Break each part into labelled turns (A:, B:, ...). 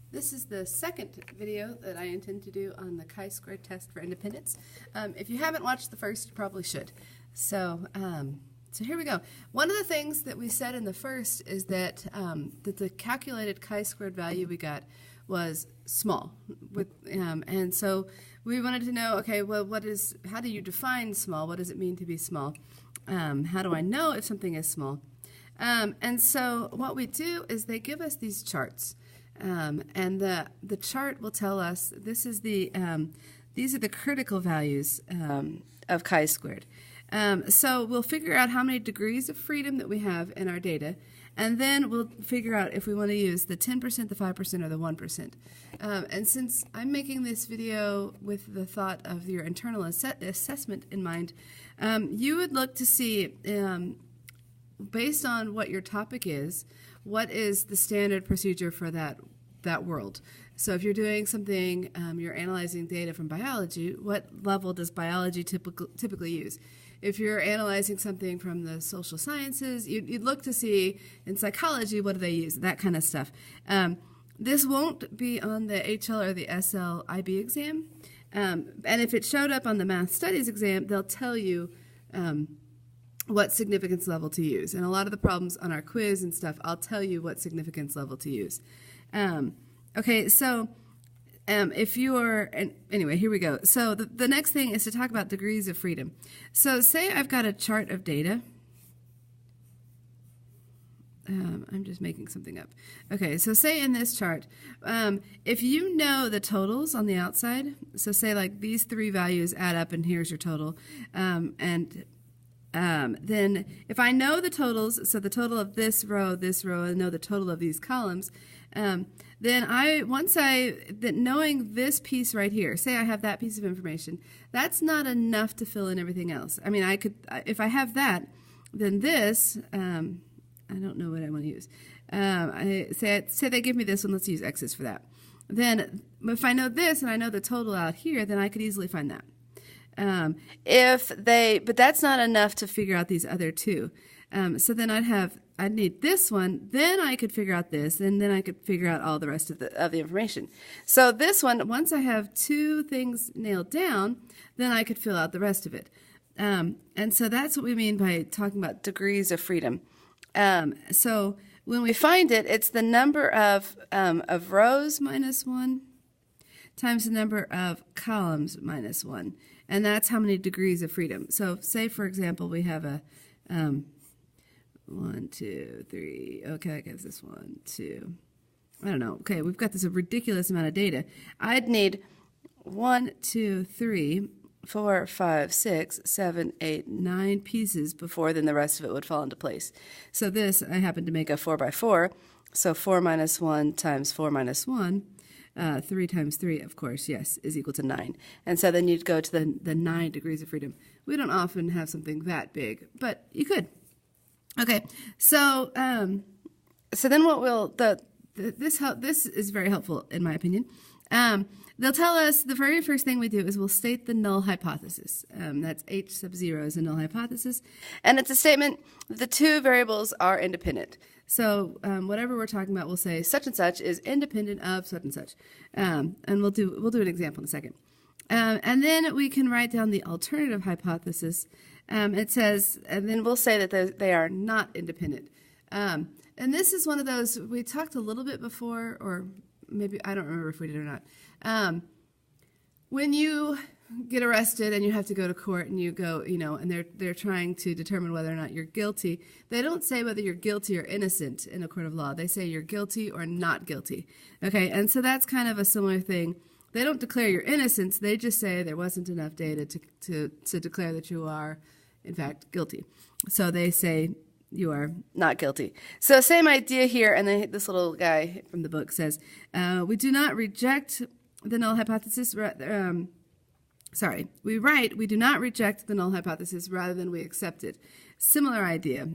A: This is the second video that I intend to do on the chi-square test for independence. If you haven't watched the first, you probably should. So here we go. One of the things that we said in the first is that that the calculated chi-squared value we got was small, and so we wanted to know, okay, well, how do you define small? What does it mean to be small? How do I know if something is small? And so what we do is they give us these charts. And the chart will tell us these are the critical values of chi-squared. So we'll figure out how many degrees of freedom that we have in our data, and then we'll figure out if we want to use the 10%, the 5%, or the 1%. And since I'm making this video with the thought of your internal assessment in mind, you would look to see, based on what your topic is, what is the standard procedure for that world. So if you're doing something, you're analyzing data from biology, what level does biology typically use? If you're analyzing something from the social sciences, you'd look to see in psychology, what do they use, that kind of stuff. This won't be on the HL or the SL IB exam, and if it showed up on the math studies exam, they'll tell you what significance level to use. And a lot of the problems on our quiz and stuff, I'll tell you what significance level to use. Okay, so if you are, anyway, here we go. So the next thing is to talk about degrees of freedom. So say I've got a chart of data. I'm just making something up. Okay, so say in this chart, if you know the totals on the outside, so say like these three values add up and here's your total, then if I know the totals, so the total of this row, and know the total of these columns, then knowing this piece right here, say I have that piece of information, that's not enough to fill in everything else. I mean, I could, if I have that, then this, I don't know what I want to use. Say they give me this one, let's use X's for that. Then if I know this and I know the total out here, then I could easily find that. But that's not enough to figure out these other two. So then I'd need this one, then I could figure out this, and then I could figure out all the rest of the information. So this one, once I have two things nailed down, then I could fill out the rest of it. And so that's what we mean by talking about degrees of freedom. So when we find it, it's the number of rows minus 1 times the number of columns minus 1. And that's how many degrees of freedom. So say, for example, we have a 1, 2, 3. Okay, that gives us 1, 2. I don't know. Okay, we've got this ridiculous amount of data. I'd need 1, 2, 3, 4, 5, 6, 7, 8, 9 pieces before then the rest of it would fall into place. So this, I happen to make a 4 by 4. So 4 minus 1 times 4 minus 1. 3 times 3, of course, yes, is equal to 9. And so then you'd go to the 9 degrees of freedom. We don't often have something that big, but you could. Okay, so then what will this is very helpful in my opinion. They'll tell us the very first thing we do is we'll state the null hypothesis. That's H sub 0 is a null hypothesis, and it's a statement that the two variables are independent. So whatever we're talking about, we'll say such and such is independent of such and such, and we'll do an example in a second. And then we can write down the alternative hypothesis. It says, and then we'll say that they are not independent. And this is one of those we talked a little bit before, or maybe I don't remember if we did or not. When you get arrested and you have to go to court and you go, and they're trying to determine whether or not you're guilty, they don't say whether you're guilty or innocent in a court of law. They say you're guilty or not guilty. Okay, and so that's kind of a similar thing. They don't declare your innocence. They just say there wasn't enough data to declare that you are, in fact, guilty. So they say you are not guilty. So same idea here, and then this little guy from the book says, we do not reject the null hypothesis. We do not reject the null hypothesis rather than we accept it. Similar idea.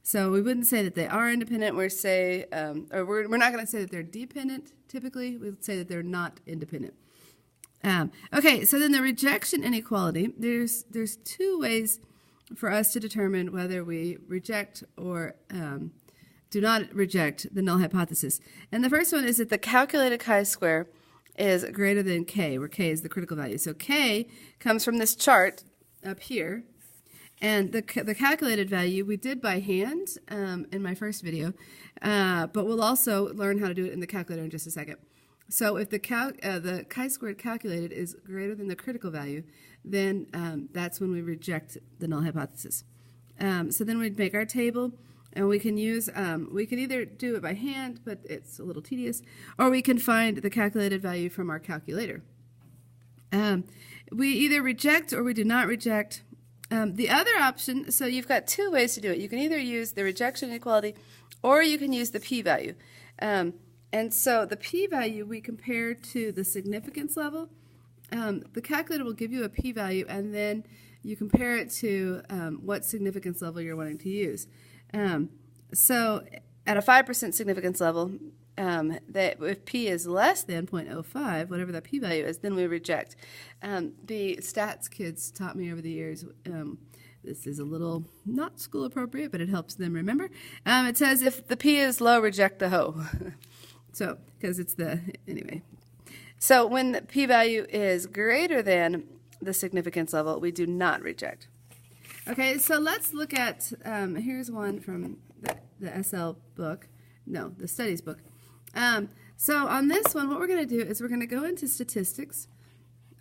A: So we wouldn't say that they are independent. We're not going to say that they're dependent. Typically, we would say that they're not independent. Okay, so then the rejection inequality. There's two ways for us to determine whether we reject or do not reject the null hypothesis. And the first one is that the calculated chi-square is greater than k, where k is the critical value. So k comes from this chart up here, and the calculated value we did by hand in my first video, but we'll also learn how to do it in the calculator in just a second. So if the chi-squared calculated is greater than the critical value, then that's when we reject the null hypothesis. So then we'd make our table, and we can use, we can either do it by hand, but it's a little tedious, or we can find the calculated value from our calculator. We either reject or we do not reject. The other option, so you've got two ways to do it. You can either use the rejection inequality or you can use the p-value. And so the p-value we compare to the significance level. The calculator will give you a p-value, and then you compare it to what significance level you're wanting to use. So at a 5% significance level, that if p is less than 0.05, whatever that p-value is, then we reject. The stats kids taught me over the years, this is a little not school appropriate, but it helps them remember. It says if the p is low, reject the hoe. So, because it's anyway. So when the p-value is greater than the significance level, we do not reject. Okay, so let's look at, here's one from the SL book, no, the studies book. So on this one, what we're going to do is we're going to go into statistics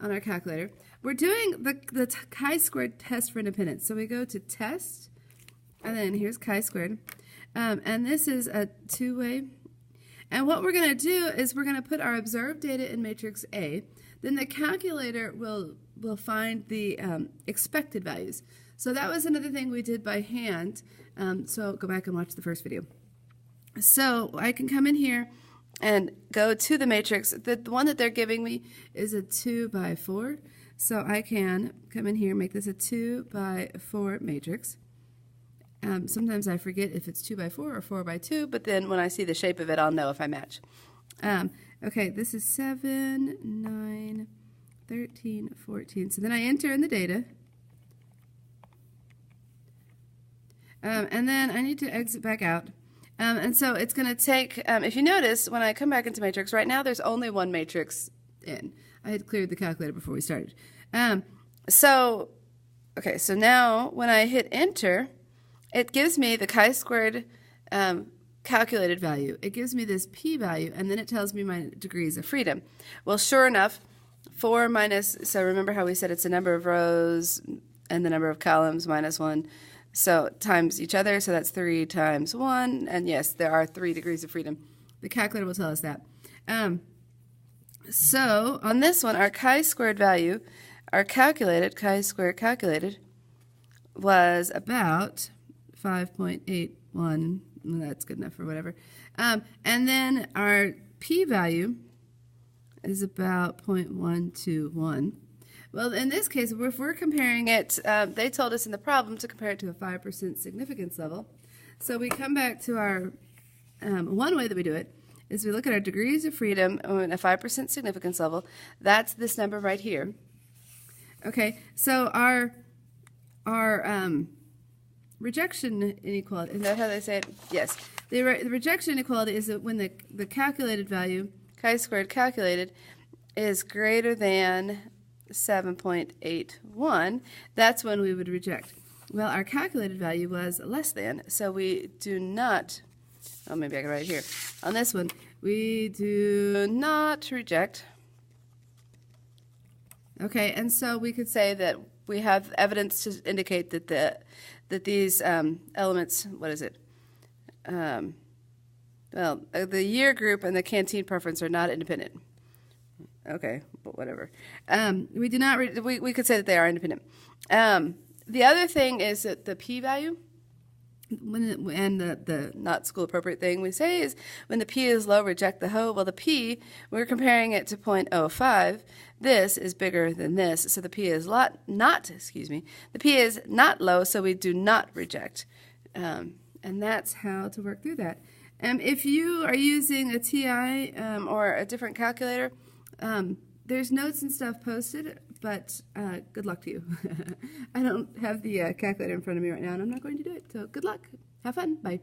A: on our calculator. We're doing the chi-squared test for independence. So we go to test, and then here's chi-squared. And this is a two-way. And what we're going to do is we're going to put our observed data in matrix A. Then the calculator will find the expected values. So that was another thing we did by hand. So go back and watch the first video. So I can come in here and go to the matrix. The one that they're giving me is a 2 by 4. So I can come in here and make this a 2 by 4 matrix. Sometimes I forget if it's 2 by 4 or 4 by 2, but then when I see the shape of it, I'll know if I match. Okay, this is 7, 9, 13, 14. So then I enter in the data. And then I need to exit back out. And so it's going to take, if you notice, when I come back into matrix, right now there's only one matrix in. I had cleared the calculator before we started. So now when I hit enter, it gives me the chi-squared calculated value. It gives me this p-value, and then it tells me my degrees of freedom. Well, sure enough, 4 minus, so remember how we said it's the number of rows and the number of columns minus 1. So times each other, so that's 3 times 1, and yes, there are 3 degrees of freedom. The calculator will tell us that. So on this one, our chi-squared value, our calculated, chi-squared calculated, was about 5.81. That's good enough for whatever. And then our p-value is about 0.121. Well, in this case, if we're comparing it, they told us in the problem to compare it to a 5% significance level. So we come back to our, one way that we do it is we look at our degrees of freedom on a 5% significance level. That's this number right here. Okay, so our rejection inequality, is that how they say it? Yes. The rejection inequality is that when the calculated value, chi-squared calculated, is greater than 7.81, that's when we would reject. Well, our calculated value was less than, so we do not, oh, maybe I can write it here. On this one, we do not reject. Okay, and so we could say that we have evidence to indicate that these elements, what is it? Well, the year group and the canteen preference are not independent. Okay, but whatever. We do not. We could say that they are independent. The other thing is that the p-value, and the not school appropriate thing we say is when the p is low, reject the hoe. Well, the p, we're comparing it to 0.05. This is bigger than this, so the p is the p is not low, so we do not reject. And that's how to work through that. If you are using a TI or a different calculator, there's notes and stuff posted, but good luck to you. I don't have the calculator in front of me right now, and I'm not going to do it, so good luck. Have fun. Bye.